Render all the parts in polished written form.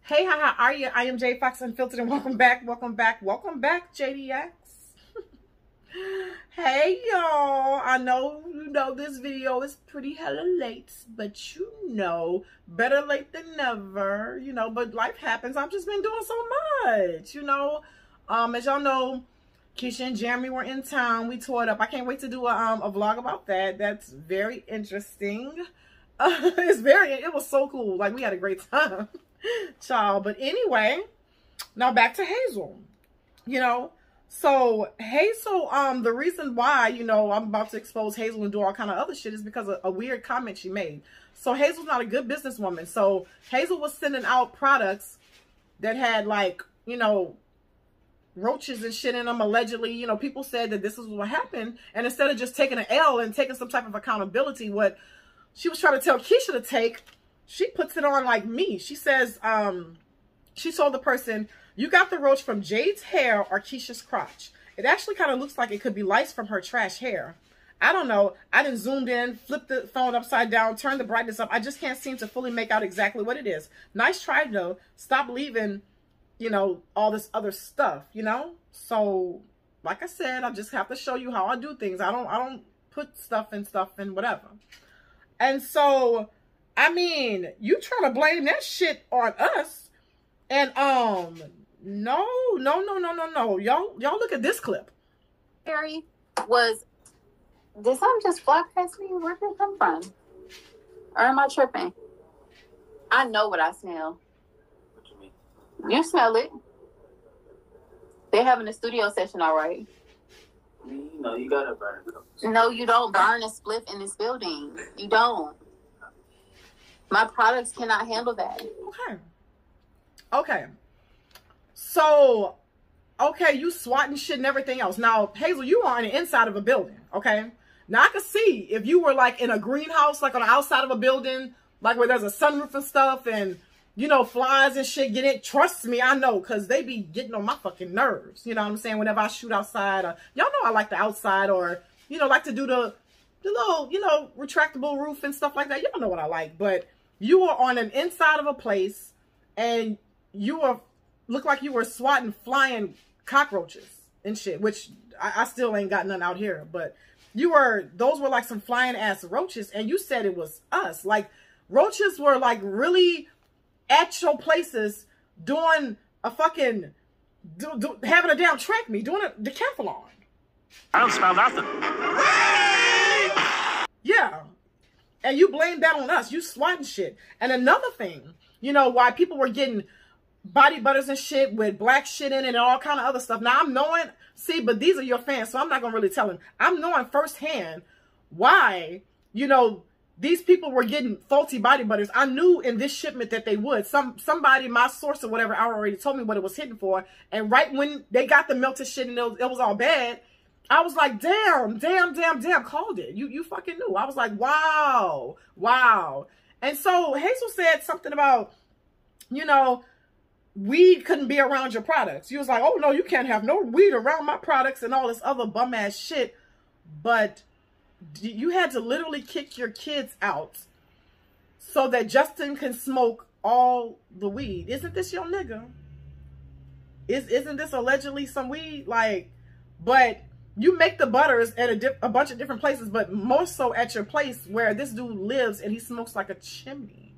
Hey, how are you? I am JadeFox Unfiltered, and welcome back, JDX. Hey, y'all. I know this video is pretty hella late, but better late than never, but life happens. I've just been doing so much, as y'all know, Keisha and Jeremy were in town. We tore it up. I can't wait to do a vlog about that. That's very interesting. It was so cool. Like, we had a great time. Child. But anyway, now back to Hazel. So Hazel, the reason why, I'm about to expose Hazel and do all kind of other shit is because of a weird comment she made. So Hazel's not a good businesswoman. So Hazel was sending out products that had, like, roaches and shit in them, allegedly. People said that this is what happened. And instead of just taking an L and taking some type of accountability, what she was trying to tell Keisha to take, she puts it on like me. She says, she told the person, "You got the roach from Jade's hair or Keisha's crotch. It actually kind of looks like it could be lice from her trash hair. I don't know. I done zoomed in, flipped the phone upside down, turned the brightness up. I just can't seem to fully make out exactly what it is. Nice try, though. Stop leaving, all this other stuff, So, like I said, I just have to show you how I do things. I don't put stuff and whatever. And so, I mean, you trying to blame that shit on us. And, no. Y'all look at this clip. Harry was, did something just fly past me? Where did it come from? Or am I tripping? I know what I smell. What you mean? You smell it. They're having a studio session, all right. I mean, you gotta burn a couple. No, you don't burn a spliff in this building. You don't. My products cannot handle that. Okay. So, okay, you swatting shit and everything else. Now, Hazel, you are on the inside of a building, okay? Now, I could see if you were, like, in a greenhouse, like, on the outside of a building, like, where there's a sunroof and stuff, and, flies and shit get in. Trust me, I know, because they be getting on my fucking nerves. You know what I'm saying? Whenever I shoot outside, or, y'all know I like the outside, or, like to do the little, retractable roof and stuff like that. Y'all know what I like, but you were on an inside of a place, and you were, looked like you were swatting flying cockroaches and shit, which I still ain't got none out here, but those were like some flying ass roaches, and you said it was us. Like, roaches were like really at your places doing a fucking, having a damn track meet, doing a decathlon. I don't smell nothing. Yeah. And you blame that on us. You swatting shit. And another thing, why people were getting body butters and shit with black shit in it and all kind of other stuff. Now, I'm knowing, but these are your fans, so I'm not going to really tell them. I'm knowing firsthand why, these people were getting faulty body butters. I knew in this shipment that they would. Somebody, my source or whatever, already told me what it was hitting for. And right when they got the melted shit and it was all bad, I was like, damn, called it. You fucking knew. I was like, wow. And so Hazel said something about, weed couldn't be around your products. You was like, oh no, you can't have no weed around my products and all this other bum ass shit. But you had to literally kick your kids out so that Justin can smoke all the weed. Isn't this your nigga? Isn't this allegedly some weed? Like, but you make the butters at a bunch of different places, but more so at your place where this dude lives and he smokes like a chimney.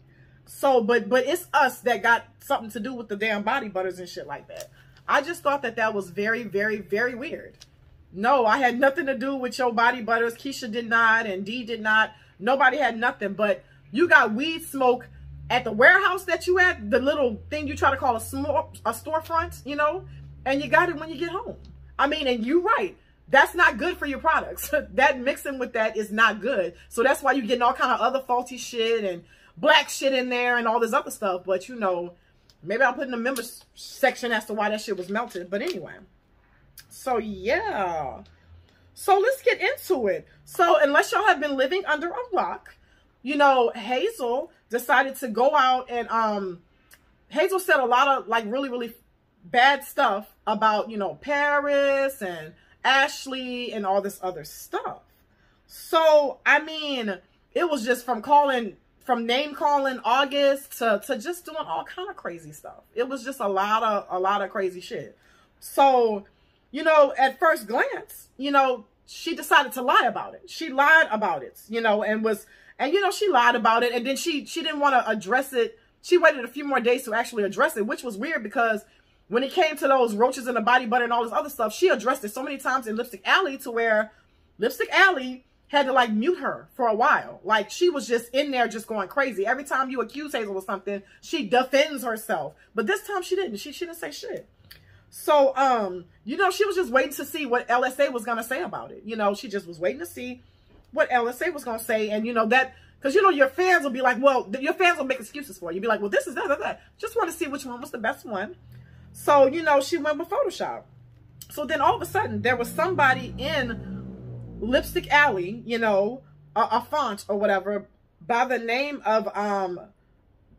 So, but it's us that got something to do with the damn body butters and shit like that. I just thought that was very, very, very weird. No, I had nothing to do with your body butters. Keisha did not, and Dee did not. Nobody had nothing, but you got weed smoke at the warehouse that you at, the little thing you try to call a storefront, and you got it when you get home. I mean, and you're right. That's not good for your products. That mixing with that is not good. So that's why you're getting all kind of other faulty shit and black shit in there and all this other stuff. But, maybe I'll put in the members section as to why that shit was melted. But anyway. So, yeah. So, let's get into it. So, unless y'all have been living under a rock, Hazel decided to go out and, Hazel said a lot of, like, really, really bad stuff about, Paris and Ashley and all this other stuff. So, I mean, it was just from calling from name calling August to just doing all kind of crazy stuff. It was just a lot of crazy shit. So, you know, at first glance, you know, she decided to lie about it. She lied about it, you know, and you know, she lied about it. And then she didn't want to address it. She waited a few more days to actually address it, which was weird because when it came to those roaches in the body butter and all this other stuff, she addressed it so many times in Lipstick Alley to where Lipstick Alley had to like mute her for a while. Like she was just in there just going crazy. Every time you accuse Hazel of something, she defends herself. But this time she didn't. She didn't say shit. So, you know, she was just waiting to see what LSA was going to say about it. You know, she just was waiting to see what LSA was going to say. And, you know, that, because, you know, your fans will be like, well, your fans will make excuses for you. You'll be like, well, this is that. Just want to see which one was the best one. So, you know, she went with Photoshop. So then all of a sudden, there was somebody in Lipstick Alley, you know, a font or whatever, by the name of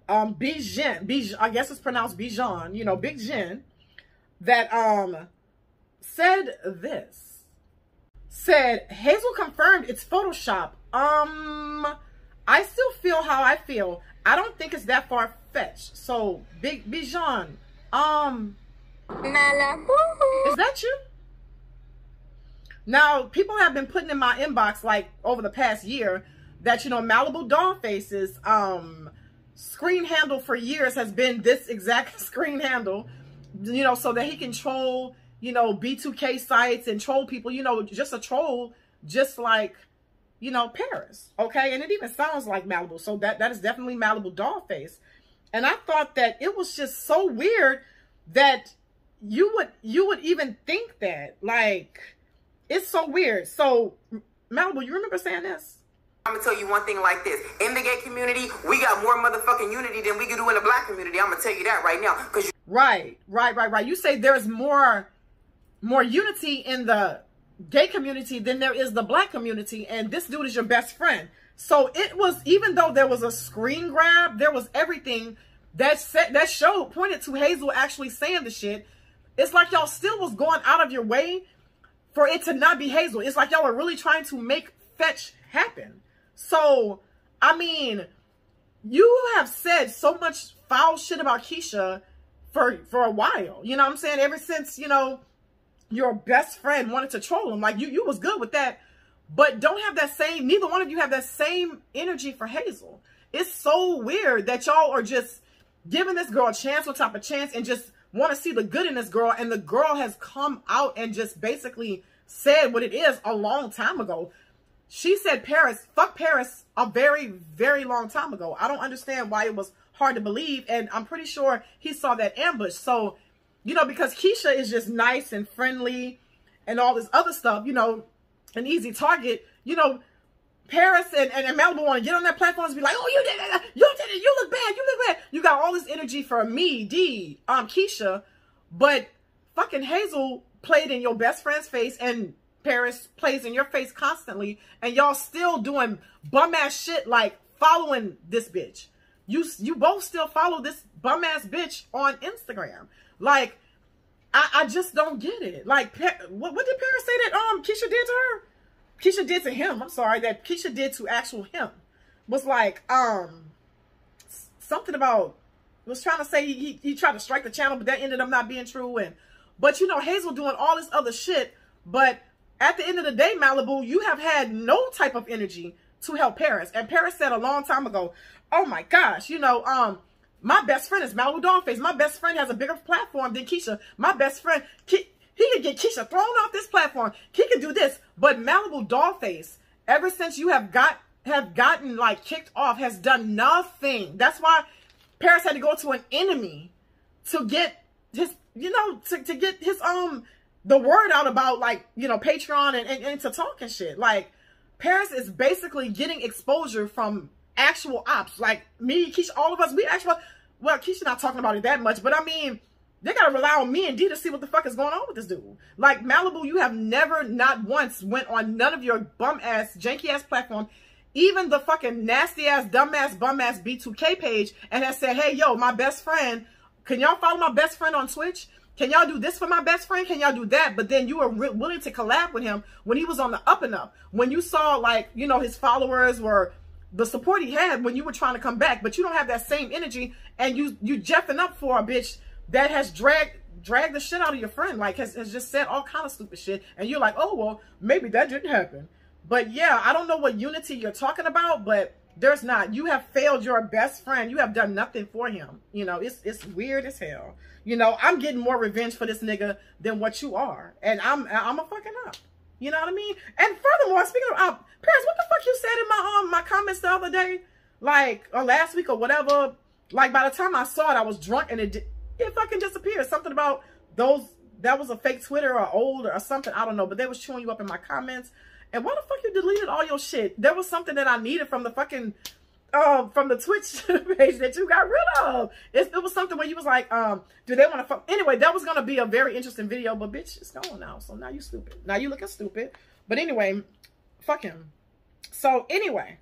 Bijan. I guess it's pronounced Bijan, you know, Big Jen, that said this. Said, Hazel confirmed it's Photoshop. I still feel how I feel. I don't think it's that far-fetched. So, Big Bijan, is that you? Now, people have been putting in my inbox, like, over the past year, that, you know, Malibu Dollface's screen handle for years has been this exact screen handle, you know, so that he can troll, you know, B2K sites and troll people, you know, just a troll, just like, you know, Paris, okay? And it even sounds like Malibu, so that is definitely Malibu Dollface. And I thought that it was just so weird that you would even think that, like, it's so weird. So, Malibu, you remember saying this? I'm gonna tell you one thing like this. In the gay community, we got more motherfucking unity than we can do in the black community. I'm gonna tell you that right now. Right. You say there's more unity in the gay community than there is the black community, and this dude is your best friend. So it was, even though there was a screen grab, there was everything that pointed to Hazel actually saying the shit. It's like y'all still was going out of your way for it to not be Hazel. It's like y'all were really trying to make fetch happen. So, I mean, you have said so much foul shit about Keisha for a while. You know what I'm saying? Ever since, you know, your best friend wanted to troll him. Like, you was good with that. But don't have that same, neither one of you have that same energy for Hazel. It's so weird that y'all are just giving this girl a chance on top of chance and just want to see the good in this girl. And the girl has come out and just basically said what it is a long time ago. She said Paris, fuck Paris, a very, very long time ago. I don't understand why it was hard to believe. And I'm pretty sure he saw that ambush. So, you know, because Keisha is just nice and friendly and all this other stuff, you know, an easy target, you know, Paris and Malibu want to get on that platform and be like, oh, you did it, you look bad, you got all this energy for me, Keisha, but fucking Hazel played in your best friend's face and Paris plays in your face constantly, and y'all still doing bum ass shit like following this bitch. You both still follow this bum ass bitch on Instagram. Like, I just don't get it. Like, what did Paris say that Keisha did to her? Keisha did to him. I'm sorry, that Keisha did to actual him was like something about, was trying to say he tried to strike the channel, but that ended up not being true. But you know, Hazel doing all this other shit, but at the end of the day, Malibu, you have had no type of energy to help Paris. And Paris said a long time ago, oh my gosh, you know, my best friend is Malibu Dollface. My best friend has a bigger platform than Keisha. My best friend, he could get Keisha thrown off this platform. He could do this. But Malibu Dollface, ever since you have gotten like kicked off, has done nothing. That's why Paris had to go to an enemy to get his, you know, to get his the word out about, like, you know, Patreon and to talk and shit. Like, Paris is basically getting exposure from actual ops. Like, me, Keisha, all of us, we actually, well, Keisha not talking about it that much, but I mean, they gotta rely on me and D to see what the fuck is going on with this dude. Like, Malibu, you have never, not once, went on none of your bum-ass, janky-ass platform, even the fucking nasty-ass, dumb-ass, bum-ass B2K page, and has said, hey, yo, my best friend, can y'all follow my best friend on Twitch? Can y'all do this for my best friend? Can y'all do that? But then you were willing to collab with him when he was on the up and up. When you saw, like, you know, his followers were the support he had when you were trying to come back, but you don't have that same energy, and you jeffing up for a bitch that has dragged the shit out of your friend, like has just said all kind of stupid shit, and you're like, oh, well, maybe that didn't happen. But yeah, I don't know what unity you're talking about, but there's not. You have failed your best friend. You have done nothing for him. You know, it's weird as hell. You know, I'm getting more revenge for this nigga than what you are, and I'm a fucking up. You know what I mean? And furthermore, speaking of Paris, what the fuck you said in my comments the other day, like, or last week or whatever? Like, by the time I saw it, I was drunk, and it fucking disappeared. Something about that was a fake Twitter or old or something. I don't know, but they was chewing you up in my comments. And why the fuck you deleted all your shit? There was something that I needed from the fucking from the Twitch page that you got rid of. It was something where you was like, do they want to fuck? Anyway, that was gonna be a very interesting video, but bitch, it's gone now. So now you stupid. Now you looking stupid. But anyway, fuck him. So anyway,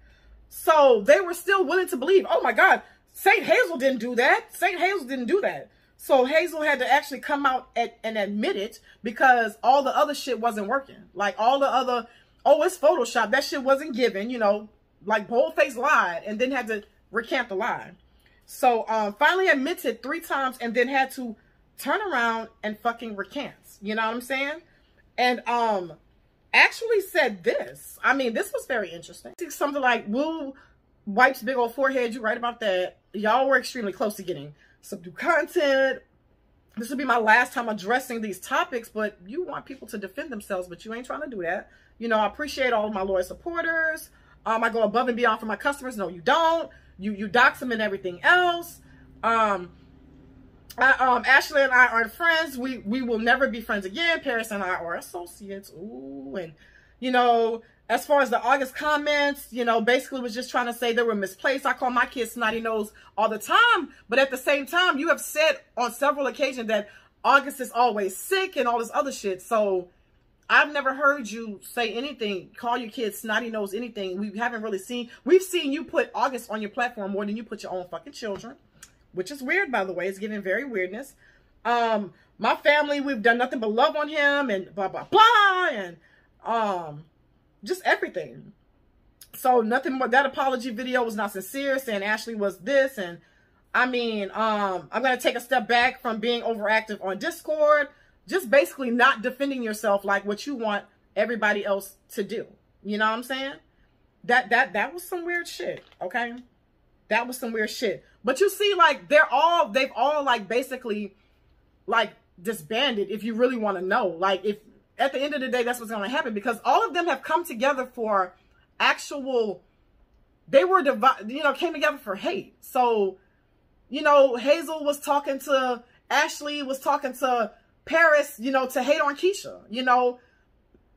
so they were still willing to believe. Oh my God, Saint Hazel didn't do that. Saint Hazel didn't do that. So Hazel had to actually come out and admit it, because all the other shit wasn't working. Like all the other, oh, it's Photoshop. That shit wasn't given, you know, like boldface lied and then had to recant the lie. So finally admitted 3 times and then had to turn around and fucking recant. You know what I'm saying? And actually said this. I mean, this was very interesting. Something like, Woo wipes big old forehead. You're right about that. Y'all were extremely close to getting subdued content. This will be my last time addressing these topics, but you want people to defend themselves, but you ain't trying to do that. You know, I appreciate all of my loyal supporters. I go above and beyond for my customers. No, you don't. You dox them and everything else. Ashley and I aren't friends. We will never be friends again. Paris and I are associates. Ooh, and you know, as far as the August comments, you know, basically was just trying to say they were misplaced. I call my kids snotty nose all the time, but at the same time, you have said on several occasions that August is always sick and all this other shit. So I've never heard you say anything, call your kids snotty nose, anything. We haven't really seen, we've seen you put August on your platform more than you put your own fucking children, which is weird, by the way. It's giving very weirdness. My family, we've done nothing but love on him and blah, blah, blah. And, just everything. So nothing more. That apology video was not sincere, saying Ashley was this. And I mean, I'm going to take a step back from being overactive on Discord. Just basically not defending yourself like what you want everybody else to do. You know what I'm saying? That was some weird shit. Okay. That was some weird shit. But you see, like, they've all like basically like disbanded, if you really want to know. Like, if at the end of the day, that's what's going to happen, because all of them have come together for actual, they were, you know, came together for hate. So, you know, Hazel was talking to Ashley, was talking to Paris, you know, to hate on Keisha. You know,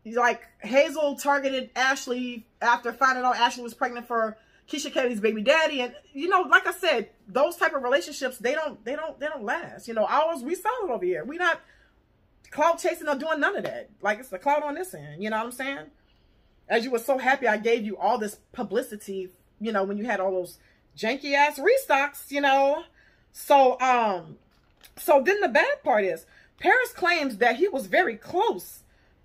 like Hazel targeted Ashley after finding out Ashley was pregnant for Keisha Kelly's baby daddy. And, you know, like I said, those type of relationships, they don't last. You know, ours, we solid over here. We not cloud chasing or doing none of that. Like, it's the cloud on this end. You know what I'm saying? As you were so happy I gave you all this publicity, you know, when you had all those janky ass restocks, you know. So then the bad part is Paris claims that he was very close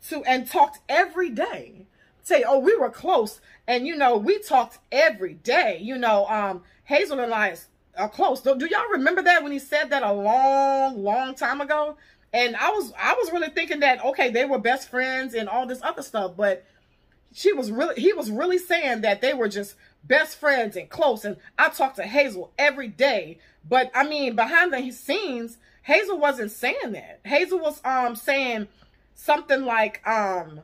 to and talked every day. Say, oh, we were close and, you know, we talked every day. You know, Hazel and I are close. Do y'all remember that when he said that a long time ago? And I was really thinking that, okay, they were best friends and all this other stuff, but he was really saying that they were just best friends and close. And I talked to Hazel every day. But I mean, behind the scenes, Hazel wasn't saying that. Hazel was saying something like, I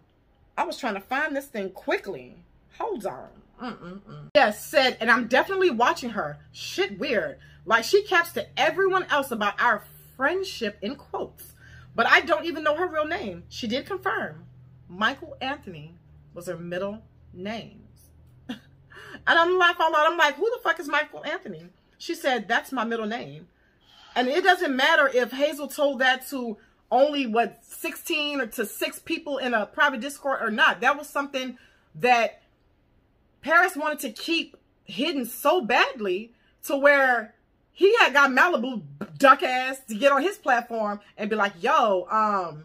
was trying to find this thing quickly. Hold on. Yes, said, and I'm definitely watching her. Shit weird. Like, she caps to everyone else about our friendship in quotes. But I don't even know her real name. She did confirm Michael Anthony was her middle name. And I'm laughing out loud. I'm like, who the fuck is Michael Anthony? She said, that's my middle name. And it doesn't matter if Hazel told that to only, what, 16 or to 6 people in a private Discord or not. That was something that Paris wanted to keep hidden so badly to where he had got Malibu duck ass to get on his platform and be like, yo,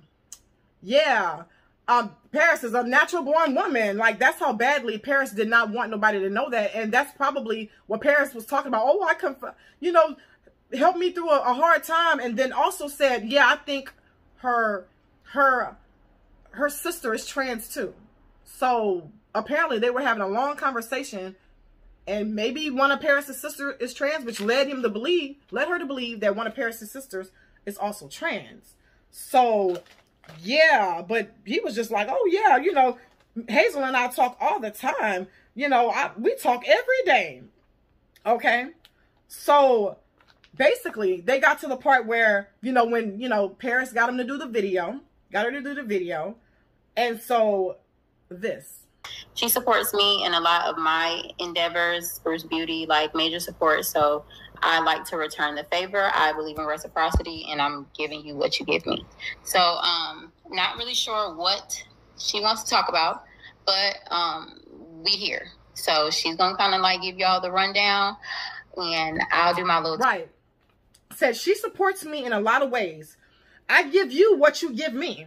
yeah, Paris is a natural born woman. Like, that's how badly Paris did not want nobody to know that. And that's probably what Paris was talking about. Oh, you know, help me through a hard time. And then also said, yeah, I think her sister is trans too. So apparently they were having a long conversation, and maybe one of Paris's sisters is trans, which led her to believe that one of Paris's sisters is also trans. So yeah, but he was just like, oh yeah, you know, Hazel and I talk all the time. You know, we talk every day. Okay. So basically they got to the part where, you know, when, you know, Paris got her to do the video. And so she supports me in a lot of my endeavors, Bruce Beauty, like major support. So I like to return the favor. I believe in reciprocity, and I'm giving you what you give me. So not really sure what she wants to talk about, but we here. So she's gonna kind of like give y'all the rundown, and I'll do my little right. Said she supports me in a lot of ways. I give you what you give me.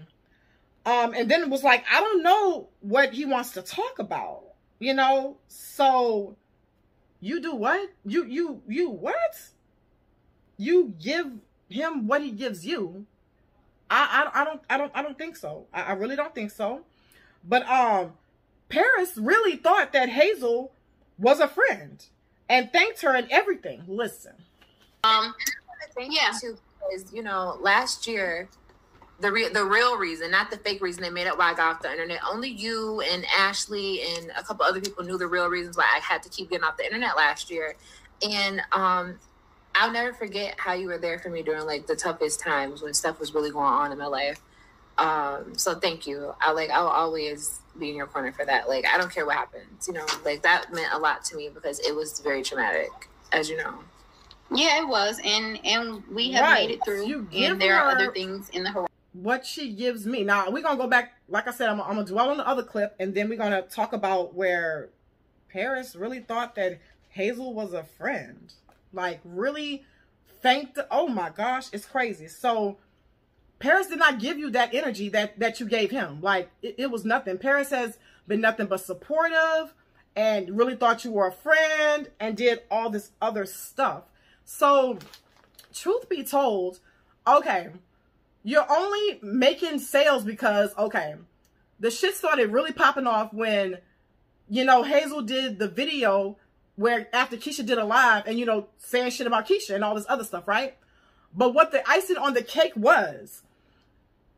And then it was like, I don't know what he wants to talk about, you know? So you do what? You what? You give him what he gives you. I don't think so. I really don't think so. But Paris really thought that Hazel was a friend and thanked her and everything. Listen. Yeah, is, you know, last year, the real reason, not the fake reason they made up why I got off the internet. Only you and Ashley and a couple other people knew the real reasons why I had to keep getting off the internet last year. And I'll never forget how you were there for me during like the toughest times when stuff was really going on in my life. So thank you. I'll always be in your corner for that. Like, I don't care what happens, you know, like that meant a lot to me because it was very traumatic, as you know. Yeah, it was. And we have made it through. And there are other things in the horizon. What she gives me. Now, we're going to go back. Like I said, I'm going to dwell on the other clip, and then we're going to talk about where Paris really thought that Hazel was a friend. Like, really thanked. Oh, my gosh. It's crazy. So, Paris did not give you that energy that you gave him. Like, it was nothing. Paris has been nothing but supportive and really thought you were a friend and did all this other stuff. So, truth be told, okay, you're only making sales because, okay, the shit started really popping off when, you know, Hazel did the video where after Keisha did a live and, you know, saying shit about Keisha and all this other stuff, right? But what the icing on the cake was,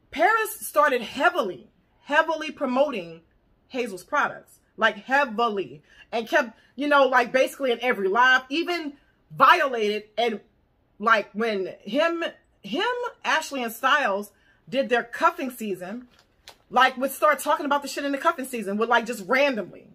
Paris started heavily promoting Hazel's products, like heavily, and kept, you know, like basically in every live, even violated, and like when him, Ashley, and Styles did their cuffing season, like would start talking about the shit in the cuffing season, would like just randomly,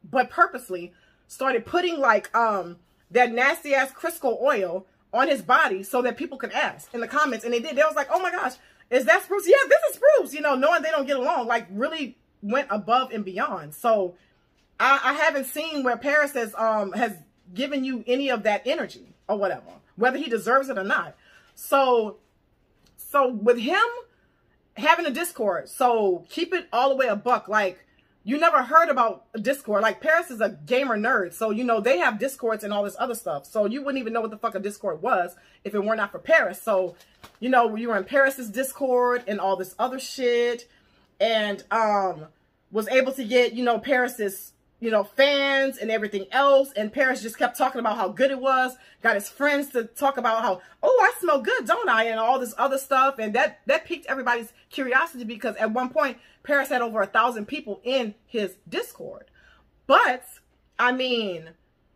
but purposely started putting like that nasty ass Crisco oil on his body so that people could ask in the comments, and they did. They was like, oh my gosh, is that Spruce? Yeah, this is Spruce, you know, knowing they don't get along, like really went above and beyond. So I haven't seen where Paris has given you any of that energy or whatever, whether he deserves it or not. So with him having a Discord, so keep it all the way a buck. Like, you never heard about a Discord. Like, Paris is a gamer nerd, so, you know, they have Discords and all this other stuff. So you wouldn't even know what the fuck a Discord was if it were not for Paris. So, you know, you were in Paris's Discord and all this other shit, and was able to get, you know, Paris's, you know, fans and everything else. And Paris just kept talking about how good it was. Got his friends to talk about how, oh, I smell good, don't I? And all this other stuff. And that piqued everybody's curiosity because at one point, Paris had over 1,000 people in his Discord. But, I mean,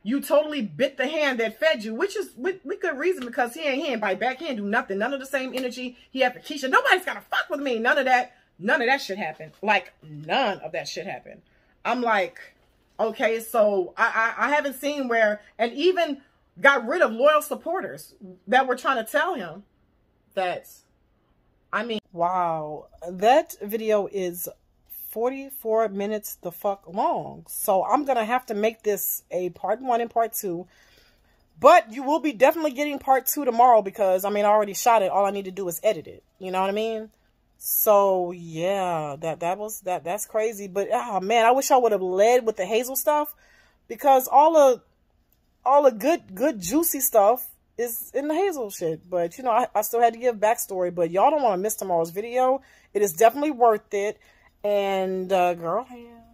you totally bit the hand that fed you, which is with good reason, because he ain't bite back. He ain't do nothing. None of the same energy he had for Keisha. Nobody's gonna fuck with me. None of that shit happened. Like, none of that shit happened. I'm like, okay, so I haven't seen where, and even got rid of loyal supporters that were trying to tell him that, I mean, wow, that video is 44 minutes the fuck long. So I'm going to have to make this a part 1 and part 2, but you will be definitely getting part 2 tomorrow because, I mean, I already shot it. All I need to do is edit it. You know what I mean? So yeah, that's crazy. But oh man, I wish I would have led with the Hazel stuff, because all the good juicy stuff is in the Hazel shit. But you know, I still had to give backstory. But y'all don't want to miss tomorrow's video. It is definitely worth it. And girl, yeah.